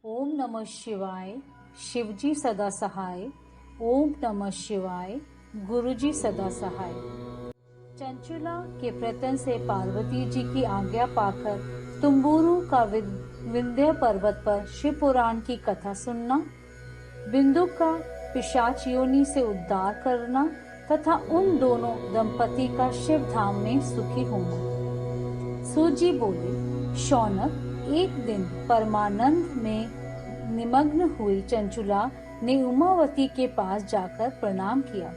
ओम नमः शिवाय। शिवजी सदा सहाय। ओम नमः शिवाय। गुरुजी सदा सहाय। चंचुला के प्रयत्न से पार्वती जी की आज्ञा पाकर तुम्बुरु का विंध्य पर्वत पर शिव पुराण की कथा सुनना, बिंदु का पिशाच योनि से उद्धार करना तथा उन दोनों दंपति का शिव धाम में सुखी होना। सूजी बोली, शौनक, एक दिन परमानंद में निमग्न हुई चंचुला ने उमावती के पास जाकर प्रणाम किया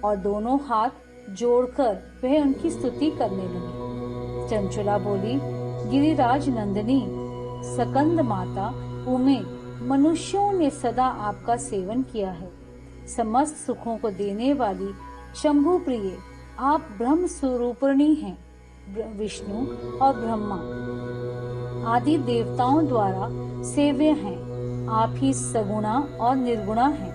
और दोनों हाथ जोड़कर वह उनकी स्तुति करने लगी। चंचुला बोली, गिरिराज नंदिनी, सकंद माता उमे, मनुष्यों ने सदा आपका सेवन किया है। समस्त सुखों को देने वाली शंभु प्रिय, आप ब्रह्म स्वरूपिणी हैं। विष्णु और ब्रह्मा आदि देवताओं द्वारा सेव्य हैं। आप ही सगुणा और निर्गुणा हैं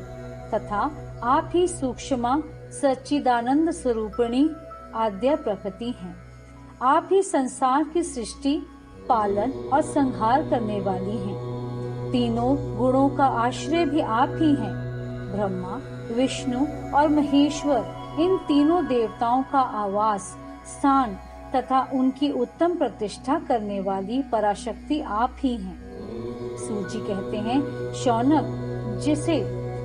तथा आप ही सूक्ष्मा सच्चिदानंद स्वरूपिणी आद्य प्रकृति हैं। आप ही संसार की सृष्टि, पालन और संहार करने वाली हैं। तीनों गुणों का आश्रय भी आप ही हैं। ब्रह्मा, विष्णु और महेश्वर इन तीनों देवताओं का आवास स्थान तथा उनकी उत्तम प्रतिष्ठा करने वाली पराशक्ति आप ही हैं। सूजी कहते हैं, शौनक, जिसे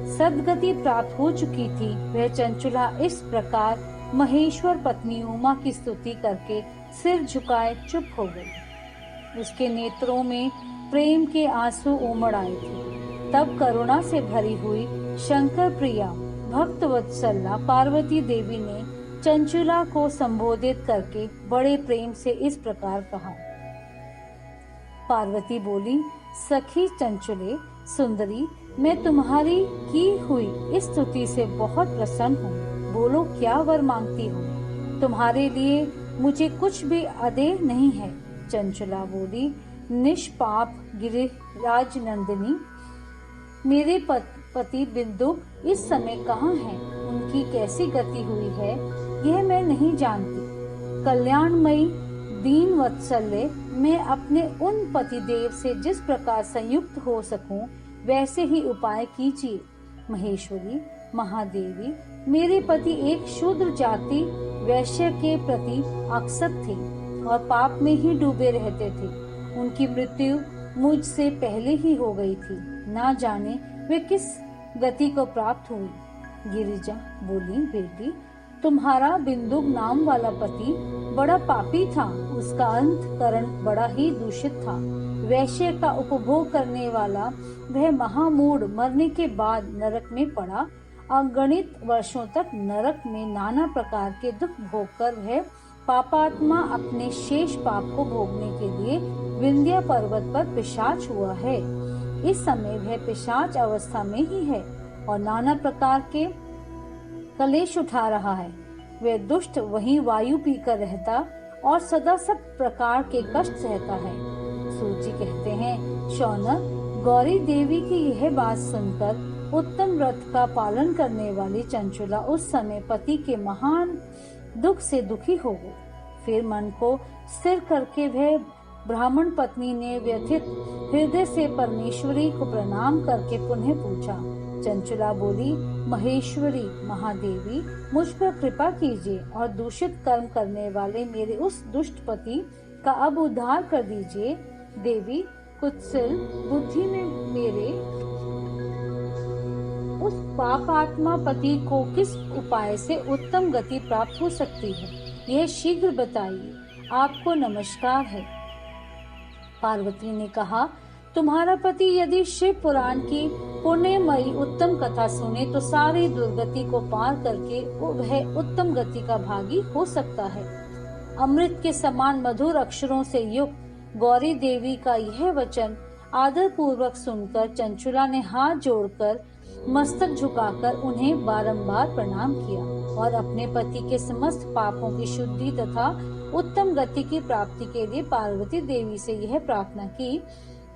सद्गति प्राप्त हो चुकी थी, वह चंचुला इस प्रकार महेश्वर पत्नी उमा की स्तुति करके सिर झुकाए चुप हो गई। उसके नेत्रों में प्रेम के आंसू उमड़ आए थे। तब करुणा से भरी हुई शंकर प्रिया भक्त वत्सला पार्वती देवी ने चंचुला को संबोधित करके बड़े प्रेम से इस प्रकार कहा। पार्वती बोली, सखी चंचुले सुंदरी, मैं तुम्हारी की हुई इस स्तुति से बहुत प्रसन्न हूँ। बोलो, क्या वर मांगती हो? तुम्हारे लिए मुझे कुछ भी आदेह नहीं है। चंचुला बोली, निष्पाप गिरिराज नंदिनी, मेरे पति बिंदु इस समय कहाँ हैं? उनकी कैसी गति हुई है यह मैं नहीं जानती। कल्याणमयी दीन वत्सल्य, मैं अपने उन पतिदेव से जिस प्रकार संयुक्त हो सकूं वैसे ही उपाय कीजिए। महेश्वरी, महादेवी, मेरे पति एक शूद्र जाति वैश्य के प्रति आसक्त थे और पाप में ही डूबे रहते थे। उनकी मृत्यु मुझसे पहले ही हो गई थी। ना जाने वे किस गति को प्राप्त हुई। गिरिजा बोली, बेटी, तुम्हारा बिंदुक नाम वाला पति बड़ा पापी था। उसका अंतकरण बड़ा ही दूषित था। वैश्य का उपभोग करने वाला वह महामूढ़ मरने के बाद नरक में पड़ा। अगणित वर्षों तक नरक में नाना प्रकार के दुख भोगकर वह पापात्मा अपने शेष पाप को भोगने के लिए विंध्य पर्वत पर पिशाच हुआ है। इस समय वह पिशाच अवस्था में ही है और नाना प्रकार के कलेश उठा रहा है। वह दुष्ट वहीं वायु पीकर रहता और सदा सब प्रकार के कष्ट सहता है। सूजी कहते हैं, शौनक, गौरी देवी की यह बात सुनकर उत्तम व्रत का पालन करने वाली चंचुला उस समय पति के महान दुख से दुखी हो गई। फिर मन को स्थिर करके वह ब्राह्मण पत्नी ने व्यथित हृदय से परमेश्वरी को प्रणाम करके पुनः पूछा। चंचुला बोली, महेश्वरी, महादेवी, मुझ पर कृपा कीजिए और दूषित कर्म करने वाले मेरे उस दुष्ट पति का अब उद्धार कर दीजिए। देवी, कुत्सिल बुद्धि में मेरे उस पापात्मा पति को किस उपाय से उत्तम गति प्राप्त हो सकती है, यह शीघ्र बताइए। आपको नमस्कार है। पार्वती ने कहा, तुम्हारा पति यदि शिव पुराण की पुण्यमयी उत्तम कथा सुने तो सारी दुर्गति को पार करके वह उत्तम गति का भागी हो सकता है। अमृत के समान मधुर अक्षरों से युक्त गौरी देवी का यह वचन आदर पूर्वक सुनकर चंचुला ने हाथ जोड़कर मस्तक झुकाकर उन्हें बारंबार प्रणाम किया और अपने पति के समस्त पापों की शुद्धि तथा उत्तम गति की प्राप्ति के लिए पार्वती देवी से यह प्रार्थना की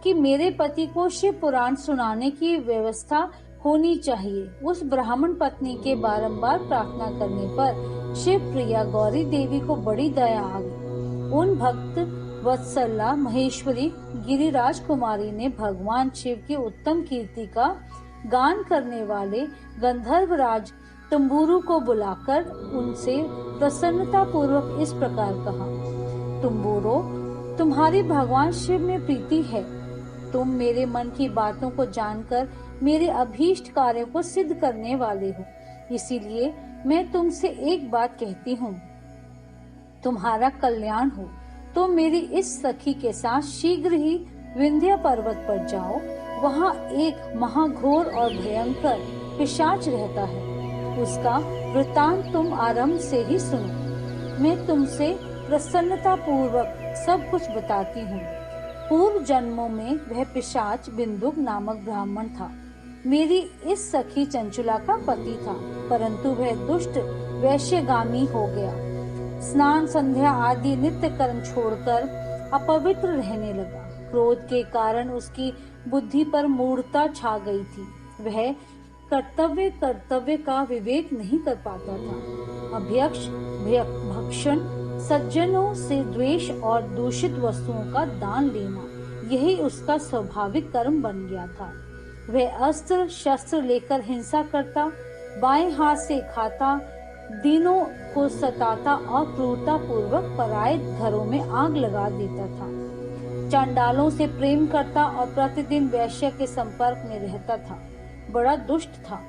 कि मेरे पति को शिव पुराण सुनाने की व्यवस्था होनी चाहिए। उस ब्राह्मण पत्नी के बारंबार प्रार्थना करने पर शिव प्रिया गौरी देवी को बड़ी दया आ गई। उन भक्त वत्सला महेश्वरी गिरिराज कुमारी ने भगवान शिव की उत्तम कीर्ति का गान करने वाले गंधर्वराज तंबूरू को बुलाकर उनसे प्रसन्नता पूर्वक इस प्रकार कहा, तुम्बूरो, तुम्हारी भगवान शिव में प्रीति है। तुम मेरे मन की बातों को जानकर मेरे अभीष्ट कार्यों को सिद्ध करने वाले हो। इसीलिए मैं तुमसे एक बात कहती हूँ, तुम्हारा कल्याण हो। तुम मेरी इस सखी के साथ शीघ्र ही विंध्य पर्वत पर जाओ। वहाँ एक महाघोर और भयंकर पिशाच रहता है। उसका वृतांत तुम आरंभ से ही सुनो। मैं तुमसे प्रसन्नता पूर्वक सब कुछ बताती हूँ। पूर्व जन्मों में वह पिशाच बिंदुक नामक ब्राह्मण था। मेरी इस सखी चंचुला का पति था, परंतु वह दुष्ट वैश्यगामी हो गया। स्नान संध्या आदि नित्य कर्म छोड़कर अपवित्र रहने लगा। क्रोध के कारण उसकी बुद्धि पर मूढ़ता छा गई थी। वह कर्तव्य का विवेक नहीं कर पाता था। अभ्यक्ष, भक्षण, सज्जनों से द्वेष और दूषित वस्तुओं का दान लेना, यही उसका स्वाभाविक कर्म बन गया था। वह अस्त्र शस्त्र लेकर हिंसा करता, बाएं हाथ से खाता, दीनों को सताता और क्रूरता पूर्वक पराये घरों में आग लगा देता था। चांडालों से प्रेम करता और प्रतिदिन वैश्य के संपर्क में रहता था। बड़ा दुष्ट था।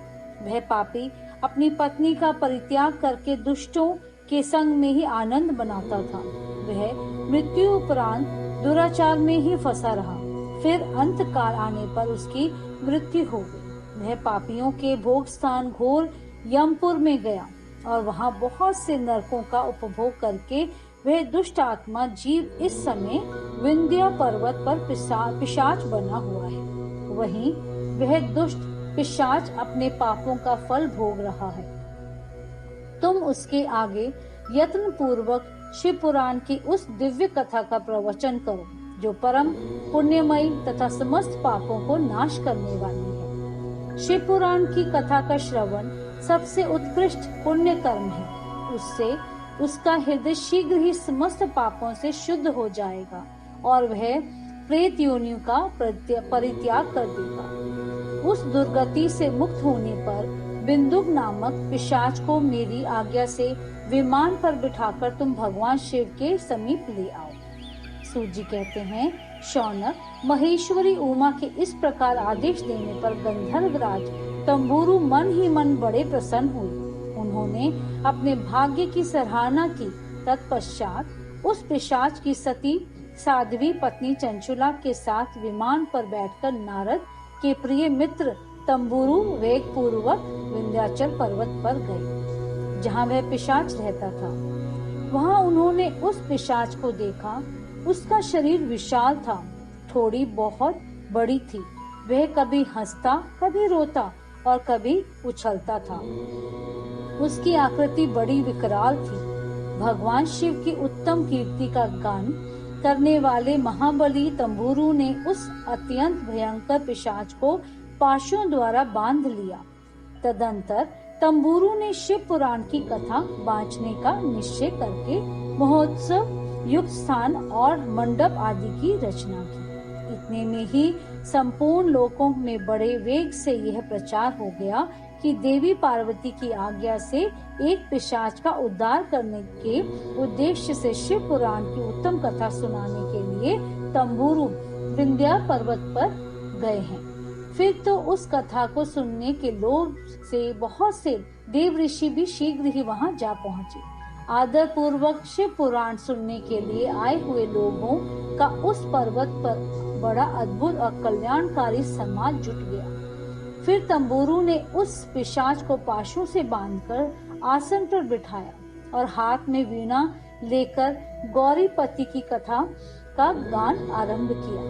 वह पापी अपनी पत्नी का परित्याग करके दुष्टों के संग में ही आनंद बनाता था। वह मृत्यु उपरांत दुराचार में ही फंसा रहा। फिर अंत काल आने पर उसकी मृत्यु हो गई। वह पापियों के भोग स्थान घोर यमपुर में गया और वहाँ बहुत से नरकों का उपभोग करके वह दुष्ट आत्मा जीव इस समय विंध्य पर्वत पर पिशाच बना हुआ है। वहीं वह दुष्ट पिशाच अपने पापों का फल भोग रहा है। तुम उसके आगे यत्न पूर्वक शिव पुराण की उस दिव्य कथा का प्रवचन करो, जो परम पुण्यमयी तथा समस्त पापों को नाश करने वाली है। शिव पुराण की कथा का श्रवण सबसे उत्कृष्ट पुण्य कर्म है। उससे उसका हृदय शीघ्र ही समस्त पापों से शुद्ध हो जाएगा और वह प्रेत योनियों का परित्याग कर देगा। उस दुर्गति से मुक्त होने पर बिंदुक नामक पिशाच को मेरी आज्ञा से विमान पर बिठाकर तुम भगवान शिव के समीप ले आओ। सूत जी कहते हैं, शौनक, महेश्वरी उमा के इस प्रकार आदेश देने पर गंधर्वराज तंबूरू मन ही मन बड़े प्रसन्न हुए। उन्होंने अपने भाग्य की सराहना की। तत्पश्चात उस पिशाच की सती साध्वी पत्नी चंचुला के साथ विमान पर बैठकर नारद के प्रिय मित्र तंबूरू वेग पूर्वक विंध्याचल पर्वत पर गए, जहाँ वह पिशाच रहता था। वहाँ उन्होंने उस पिशाच को देखा। उसका शरीर विशाल था, थोड़ी बहुत बड़ी थी। वह कभी हंसता, कभी रोता और कभी उछलता था। उसकी आकृति बड़ी विकराल थी। भगवान शिव की उत्तम कीर्ति का गान करने वाले महाबली तंबूरू ने उस अत्यंत भयंकर पिशाच को पाशों द्वारा बांध लिया। तदंतर तंबूरू ने शिव पुराण की कथा बांचने का निश्चय करके महोत्सव युक्त स्थान और मंडप आदि की रचना की। इतने में ही संपूर्ण लोकों में बड़े वेग से यह प्रचार हो गया कि देवी पार्वती की आज्ञा से एक पिशाच का उद्धार करने के उद्देश्य से शिव पुराण की उत्तम कथा सुनाने के लिए तंबूरू विंध्या पर्वत पर गए हैं। फिर तो उस कथा को सुनने के लोभ से बहुत से देव ऋषि भी शीघ्र ही वहां जा पहुंचे। आदर पूर्वक शिव पुराण सुनने के लिए आए हुए लोगों का उस पर्वत पर बड़ा अद्भुत और कल्याणकारी समाज जुट गया। फिर तंबूरू ने उस पिशाच को पाशों से बांधकर आसन पर बिठाया और हाथ में वीणा लेकर गौरीपति की कथा का गान आरंभ किया।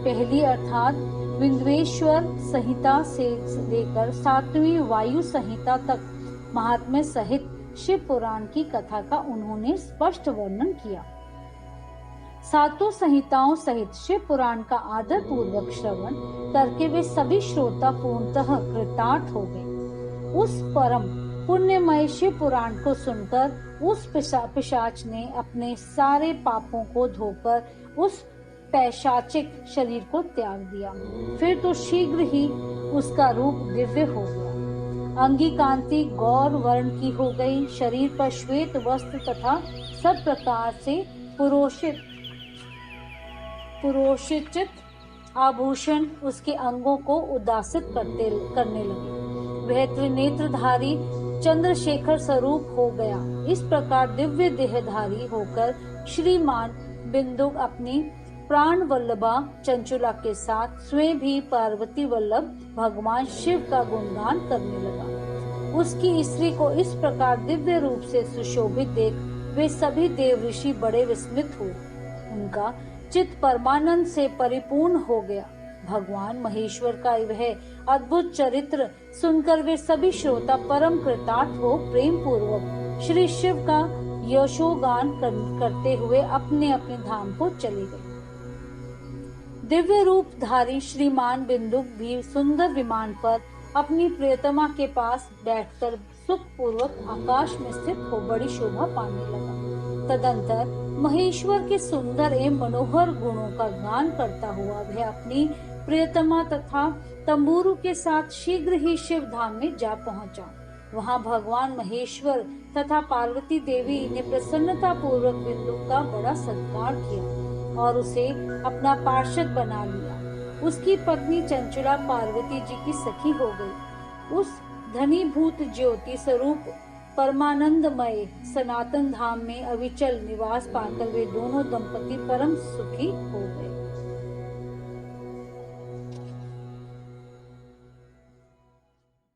पहली अर्थात विंध्वेश्वर संहिता से लेकर 7वीं वायु संहिता तक महात्म्य सहित शिव पुराण की कथा का उन्होंने स्पष्ट वर्णन किया। सातों संहिताओं सहित शिव पुराण का आदर पूर्वक श्रवण करके वे सभी श्रोता पूर्णतः कृतार्थ हो गए। उस परम पुण्यमय शिव पुराण को सुनकर उस पिशाच ने अपने सारे पापों को धोकर उस पैशाचिक शरीर को त्याग दिया। फिर तो शीघ्र ही उसका रूप दिव्य हो गया। अंगी कांति गौर वर्ण की हो गई। शरीर पर श्वेत वस्त्र तथा सब प्रकार से पुरोषित आभूषण उसके अंगों को उदासित करने लगे। वह त्रिनेत्रधारी चंद्रशेखर स्वरूप हो गया। इस प्रकार दिव्य देहधारी होकर श्रीमान बिंदुक अपनी प्राण वल्लभा चंचुला के साथ स्वयं भी पार्वती वल्लभ भगवान शिव का गुणगान करने लगा। उसकी स्त्री को इस प्रकार दिव्य रूप से सुशोभित देख वे सभी देव ऋषि बड़े विस्मित हुए। उनका चित्त परमानंद से परिपूर्ण हो गया। भगवान महेश्वर का वह अद्भुत चरित्र सुनकर वे सभी श्रोता परम कृतार्थ हो प्रेम पूर्वक श्री शिव का यशोगान करते हुए अपने अपने धाम को चले गए। दिव्य रूप धारी श्रीमान बिंदुक भी सुंदर विमान पर अपनी प्रियतमा के पास बैठकर सुख पूर्वक आकाश में स्थित हो बड़ी शोभा पाने लगा। तदंतर महेश्वर के सुंदर एवं मनोहर गुणों का गान करता हुआ वह अपनी प्रियतमा तथा तंबूरू के साथ शीघ्र ही शिव धाम में जा पहुंचा। वहां भगवान महेश्वर तथा पार्वती देवी ने प्रसन्नता पूर्वक बिंदु का बड़ा सत्कार किया और उसे अपना पार्षद बना लिया। उसकी पत्नी चंचुला पार्वती जी की सखी हो गई। उस धनीभूत ज्योति स्वरूप परमानंदमय सनातन धाम में अविचल निवास पाकर वे दोनों दंपति परम सुखी हो गए।